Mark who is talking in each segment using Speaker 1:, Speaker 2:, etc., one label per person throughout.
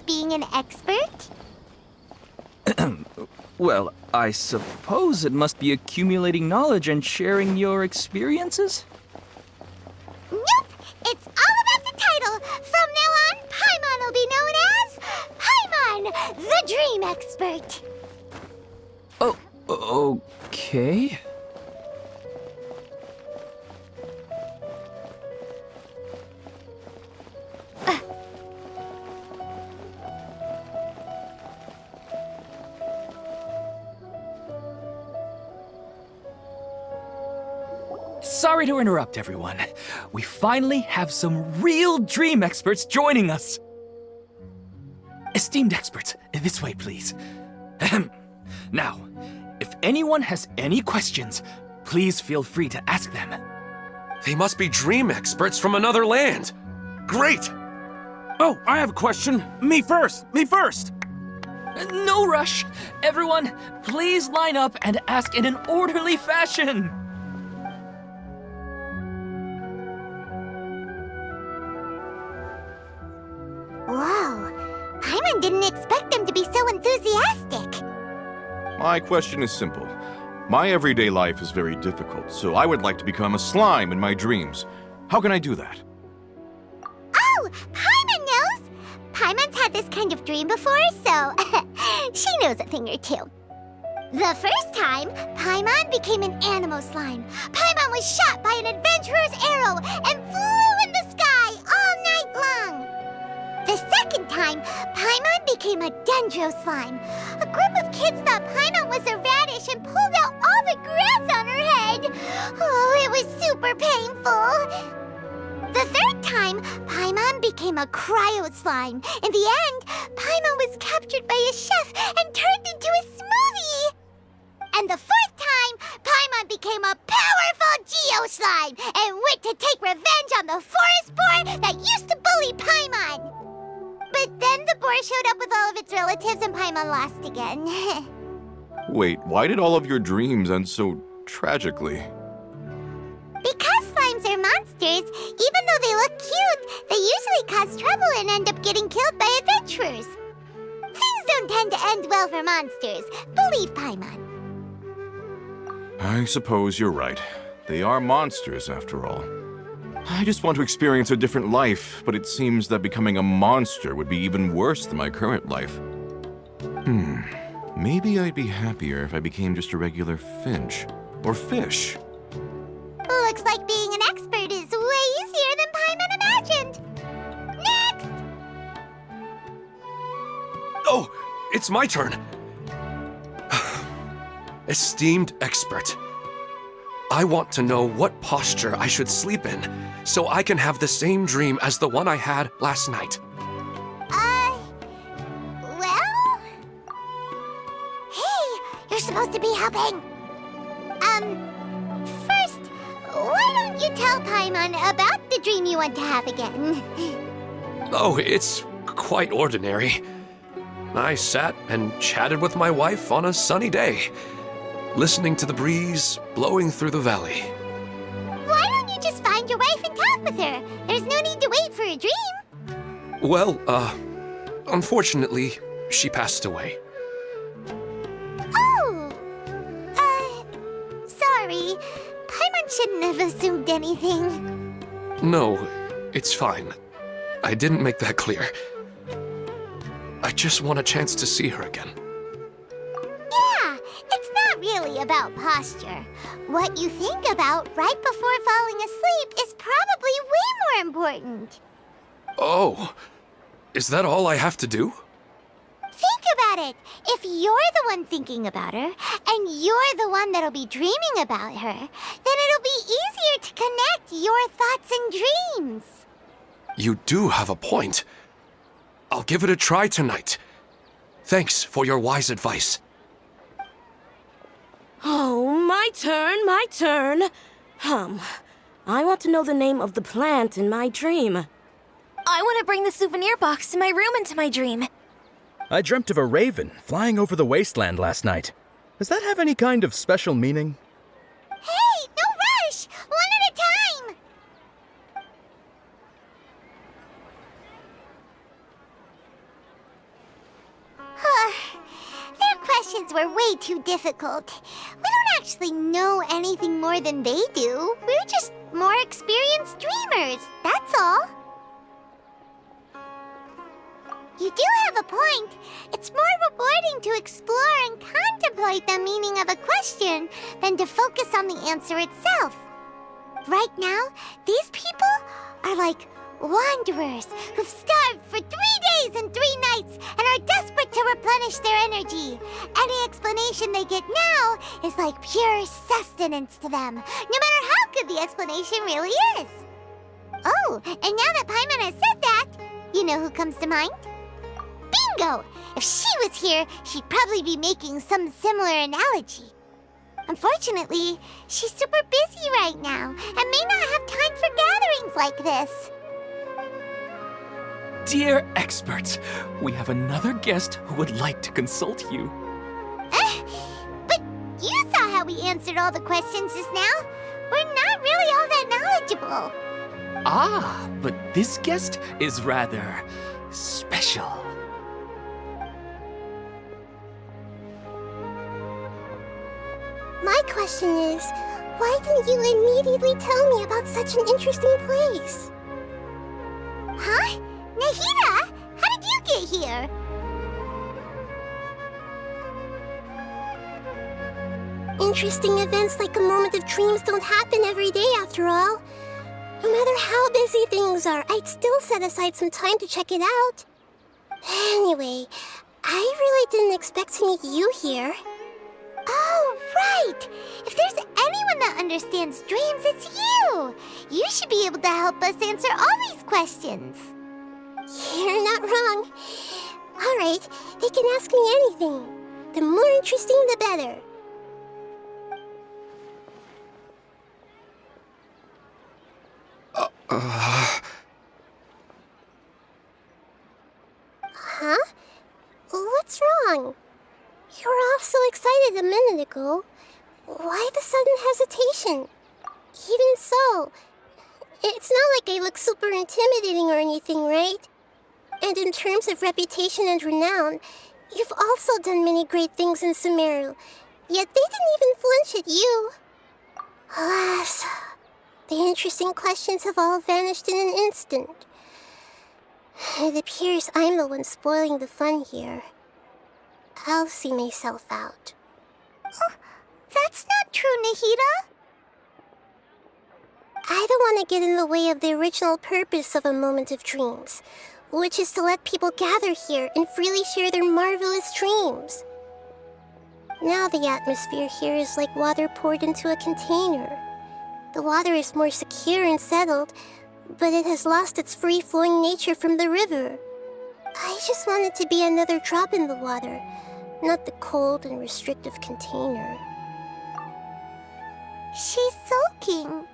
Speaker 1: of being an expert?
Speaker 2: Well, I suppose it must be accumulating knowledge and sharing your experiences?
Speaker 1: Nope! It's all about the title! From now on, Paimon will be known as Paimon, the Dream Expert!
Speaker 2: Oh, okay.
Speaker 3: Sorry to interrupt, everyone. We finally have some real dream experts joining us. Esteemed experts, this way, please. Ahem. Now, if anyone has any questions, please feel free to ask them.
Speaker 4: They must be dream experts from another land. Great!
Speaker 5: Oh, I have a question. Me first! Me first!
Speaker 3: No rush. Everyone, please line up and ask in an orderly fashion.
Speaker 1: Whoa, Paimon didn't expect them to be so enthusiastic.
Speaker 6: My question is simple. My everyday life is very difficult, so I would like to become a slime in my dreams. How can I do that?
Speaker 1: Oh, Paimon knows! Paimon's had this kind of dream before, so she knows a thing or two. The first time, Paimon became an animal slime. Paimon was shot by an adventurer's arrow and flew in the sky all night long. The second time, Paimon became a dendro slime. A group of kids thought Paimon was a radish and pulled out all the grass on her head. Oh, it was super painful. The third time, Paimon became a cryo slime. In the end, Paimon was captured by a chef and turned into a smoothie. And the fourth time, Paimon became a powerful geo slime and went to take revenge on the forest boar that used to bully Paimon. But then the boar showed up with all of its relatives and Paimon lost again.
Speaker 6: Wait, why did all of your dreams end so tragically?
Speaker 1: Because slimes are monsters, even though they look cute, they usually cause trouble and end up getting killed by adventurers. Things don't tend to end well for monsters. Believe Paimon.
Speaker 6: I suppose you're right. They are monsters, after all. I just want to experience a different life, but it seems that becoming a monster would be even worse than my current life. Maybe I'd be happier if I became just a regular finch. Or fish.
Speaker 1: Looks like being an expert is way easier than Paimon imagined. Next!
Speaker 4: Oh, it's my turn. Esteemed expert, I want to know what posture I should sleep in so I can have the same dream as the one I had last night.
Speaker 1: Well? Hey, you're supposed to be helping. First, why don't you tell Paimon about the dream you want to have again?
Speaker 4: Oh, it's quite ordinary. I sat and chatted with my wife on a sunny day, listening to the breeze blowing through the valley.
Speaker 1: Why don't you just find your wife and talk with her? There's no need to wait for a dream.
Speaker 4: Well, unfortunately, she passed away.
Speaker 1: Oh! Sorry. Paimon shouldn't have assumed anything.
Speaker 4: No, it's fine. I didn't make that clear. I just want a chance to see her again.
Speaker 1: Yeah, it's not really about posture. What you think about right before falling asleep is probably way more important.
Speaker 4: Oh, is that all I have to do?
Speaker 1: Think about it. If you're the one thinking about her, and you're the one that'll be dreaming about her, then it'll be easier to connect your thoughts and dreams.
Speaker 4: You do have a point. I'll give it a try tonight. Thanks for your wise advice.
Speaker 7: Oh, my turn, my turn. I want to know the name of the plant in my dream.
Speaker 8: I want to bring the souvenir box to my room into my dream.
Speaker 5: I dreamt of a raven flying over the wasteland last night. Does that have any kind of special meaning?
Speaker 1: Hey, no rush! One at a time! questions were way too difficult. We don't actually know anything more than they do. We're just more experienced dreamers, that's all. You do have a point. It's more rewarding to explore and contemplate the meaning of a question than to focus on the answer itself. Right now, these people are like wanderers who've starved for 3 days and 3 nights and are desperate to replenish their energy. Any explanation they get now is like pure sustenance to them, no matter how good the explanation really is. Oh, and now that Paimon has said that, you know who comes to mind? Bingo! If she was here, she'd probably be making some similar analogy. Unfortunately, she's super busy right now and may not have time for gatherings like this.
Speaker 3: Dear experts, we have another guest who would like to consult you.
Speaker 1: But you saw how we answered all the questions just now. We're not really all that knowledgeable.
Speaker 3: Ah, but this guest is rather special.
Speaker 1: My question is, why didn't you immediately tell me about such an interesting place? Huh? Nahida, how did you get here? Interesting events like a moment of dreams don't happen every day after all. No matter how busy things are, I'd still set aside some time to check it out. Anyway, I really didn't expect to meet you here. Oh, right! If there's anyone that understands dreams, it's you! You should be able to help us answer all these questions. You're not wrong. All right, they can ask me anything. The more interesting, the better. Huh? What's wrong? You were all so excited a minute ago. Why the sudden hesitation? Even so, it's not like I look super intimidating or anything, right? And in terms of reputation and renown, you've also done many great things in Sumeru, yet they didn't even flinch at you. Alas, the interesting questions have all vanished in an instant. It appears I'm the one spoiling the fun here. I'll see myself out. Oh, that's not true, Nahida. I don't want to get in the way of the original purpose of a moment of dreams, which is to let people gather here and freely share their marvelous dreams. Now the atmosphere here is like water poured into a container. The water is more secure and settled, but it has lost its free-flowing nature from the river. I just want it to be another drop in the water, not the cold and restrictive container. She's sulking.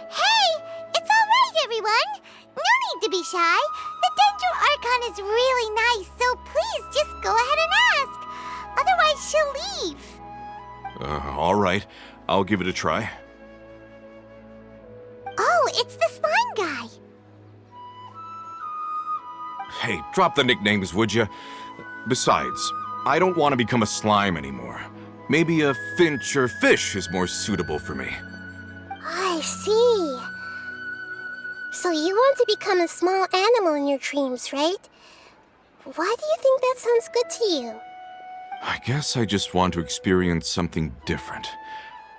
Speaker 1: Hey! It's all right, everyone! No need to be shy. The Dendro Archon is really nice, so please just go ahead and ask. Otherwise, she'll leave.
Speaker 6: All right. I'll give it a try.
Speaker 1: Oh, it's the slime guy.
Speaker 6: Hey, drop the nicknames, would you? Besides, I don't want to become a slime anymore. Maybe a finch or fish is more suitable for me.
Speaker 1: I see. So you want to become a small animal in your dreams, right? Why do you think that sounds good to you?
Speaker 6: I guess I just want to experience something different.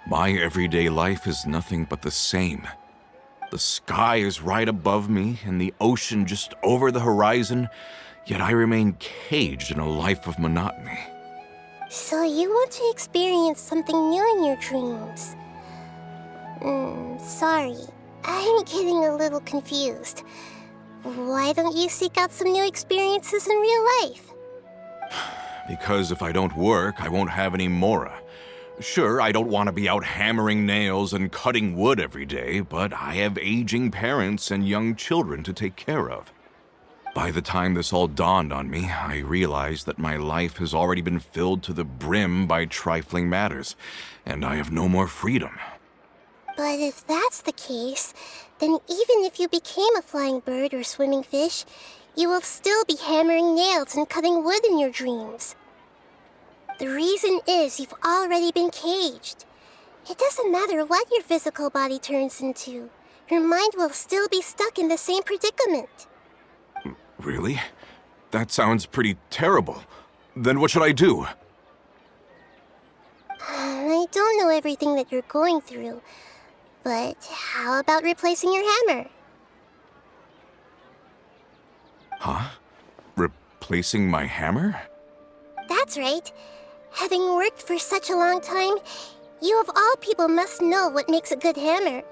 Speaker 6: My everyday life is nothing but the same. The sky is right above me and the ocean just over the horizon, yet I remain caged in a life of monotony.
Speaker 1: So you want to experience something new in your dreams? Sorry. I'm getting a little confused. Why don't you seek out some new experiences in real life?
Speaker 6: Because if I don't work, I won't have any Mora. Sure, I don't want to be out hammering nails and cutting wood every day, but I have aging parents and young children to take care of. By the time this all dawned on me, I realized that my life has already been filled to the brim by trifling matters, and I have no more freedom.
Speaker 1: But if that's the case, then even if you became a flying bird or swimming fish,
Speaker 9: you will still be hammering nails and cutting wood in your dreams. The reason is you've already been caged. It doesn't matter what your physical body turns into. Your mind will still be stuck in the same predicament.
Speaker 6: Really? That sounds pretty terrible. Then what should I do?
Speaker 9: I don't know everything that you're going through, but how about replacing your hammer?
Speaker 6: Huh? Replacing my hammer?
Speaker 9: That's right. Having worked for such a long time, you of all people must know what makes a good hammer.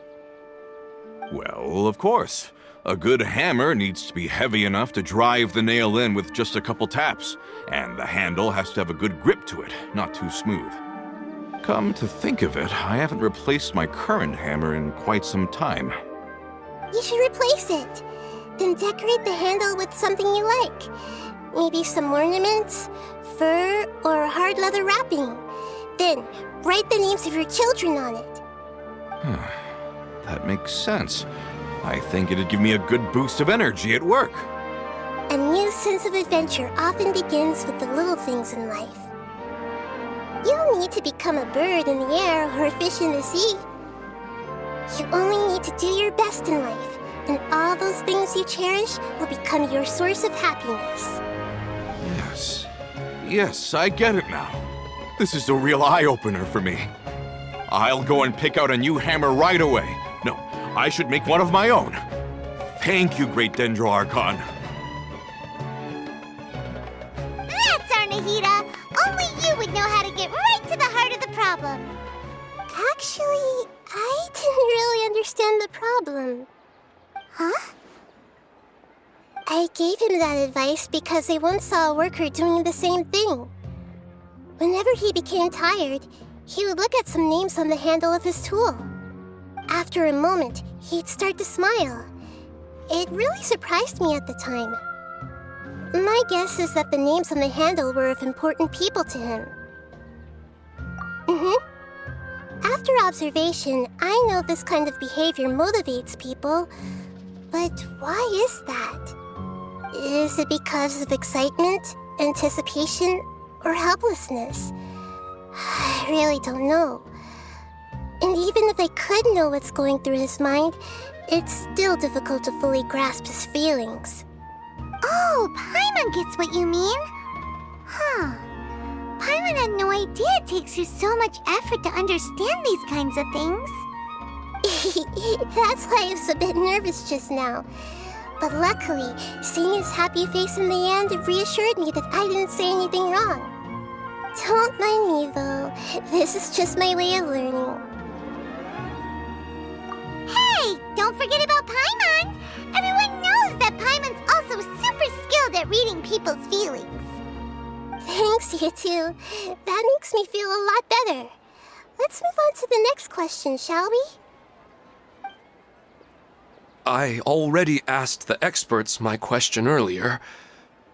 Speaker 6: Well, of course. A good hammer needs to be heavy enough to drive the nail in with just a couple taps, and the handle has to have a good grip to it, not too smooth. Come to think of it, I haven't replaced my current hammer in quite some time.
Speaker 9: You should replace it. Then decorate the handle with something you like. Maybe some ornaments, fur, or hard leather wrapping. Then, write the names of your children on it.
Speaker 6: That makes sense. I think it'd give me a good boost of energy at work.
Speaker 9: A new sense of adventure often begins with the little things in life. You don't need to become a bird in the air or a fish in the sea. You only need to do your best in life, and all those things you cherish will become your source of happiness.
Speaker 6: Yes, I get it now. This is a real eye-opener for me. I'll go and pick out a new hammer right away. No, I should make one of my own. Thank you, Great Dendro Archon.
Speaker 1: That's our Nahida. Only you would know how to get right to the heart of the problem.
Speaker 9: Actually, I didn't really understand the problem.
Speaker 1: Huh?
Speaker 9: I gave him that advice because I once saw a worker doing the same thing. Whenever he became tired, he would look at some names on the handle of his tool. After a moment, he'd start to smile. It really surprised me at the time. My guess is that the names on the handle were of important people to him. After observation, I know this kind of behavior motivates people. But why is that? Is it because of excitement, anticipation, or helplessness? I really don't know. And even if I could know what's going through his mind, it's still difficult to fully grasp his feelings.
Speaker 1: Oh, Paimon gets what you mean. Huh. Paimon had no idea it takes you so much effort to understand these kinds of things.
Speaker 9: That's why I was a bit nervous just now. But luckily, seeing his happy face in the end reassured me that I didn't say anything wrong. Don't mind me, though. This is just my way of learning.
Speaker 1: Hey, don't forget about Paimon. Everyone knows that Paimon's also super skilled at reading people's feelings.
Speaker 9: Thanks, you two. That makes me feel a lot better. Let's move on to the next question, shall we?
Speaker 4: I already asked the experts my question earlier,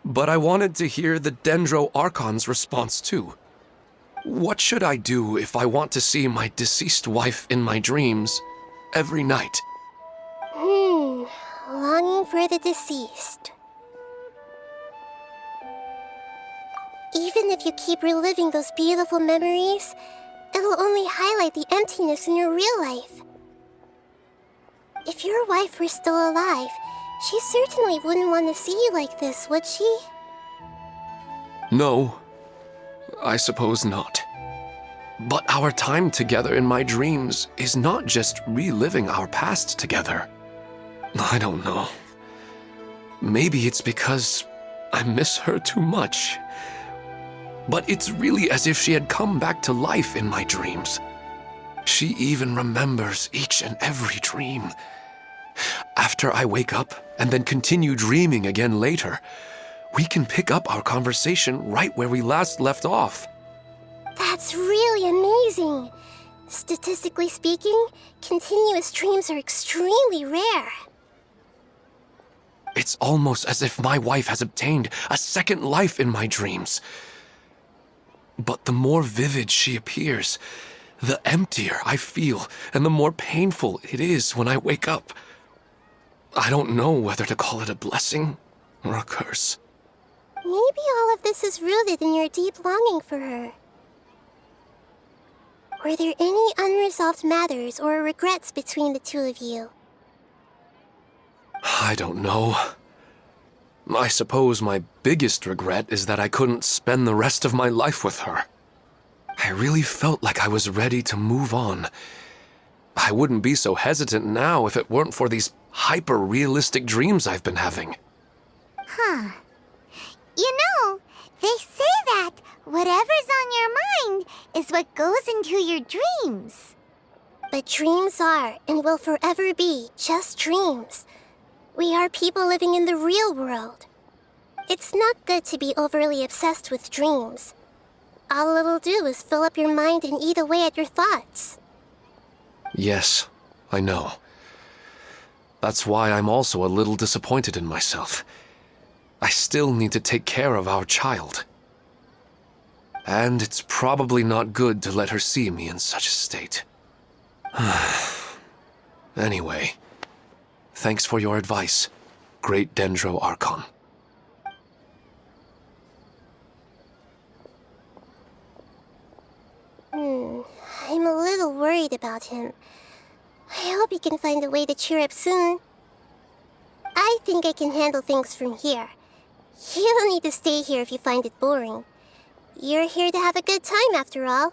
Speaker 4: but I wanted to hear the Dendro Archon's response too. What should I do if I want to see my deceased wife in my dreams every night?
Speaker 9: Longing for the deceased. Even if you keep reliving those beautiful memories, it'll only highlight the emptiness in your real life. If your wife were still alive, she certainly wouldn't want to see you like this, would she?
Speaker 4: No, I suppose not. But our time together in my dreams is not just reliving our past together. I don't know. Maybe it's because I miss her too much. But it's really as if she had come back to life in my dreams. She even remembers each and every dream. After I wake up and then continue dreaming again later, we can pick up our conversation right where we last left off.
Speaker 9: That's really amazing. Statistically speaking, continuous dreams are extremely rare.
Speaker 4: It's almost as if my wife has obtained a second life in my dreams. But the more vivid she appears, the emptier I feel and the more painful it is when I wake up. I don't know whether to call it a blessing or a curse.
Speaker 9: Maybe all of this is rooted in your deep longing for her. Were there any unresolved matters or regrets between the two of you?
Speaker 4: I don't know. I suppose my biggest regret is that I couldn't spend the rest of my life with her. I really felt like I was ready to move on. I wouldn't be so hesitant now if it weren't for these hyper-realistic dreams I've been having.
Speaker 1: Huh. You know, they say that whatever's on your mind is what goes into your dreams.
Speaker 9: But dreams are and will forever be just dreams. We are people living in the real world. It's not good to be overly obsessed with dreams. All it'll do is fill up your mind and eat away at your thoughts.
Speaker 4: Yes, I know. That's why I'm also a little disappointed in myself. I still need to take care of our child. And it's probably not good to let her see me in such a state. Anyway, thanks for your advice, Great Dendro Archon.
Speaker 9: I'm a little worried about him. I hope he can find a way to cheer up soon. I think I can handle things from here. You don't need to stay here if you find it boring. You're here to have a good time, after all.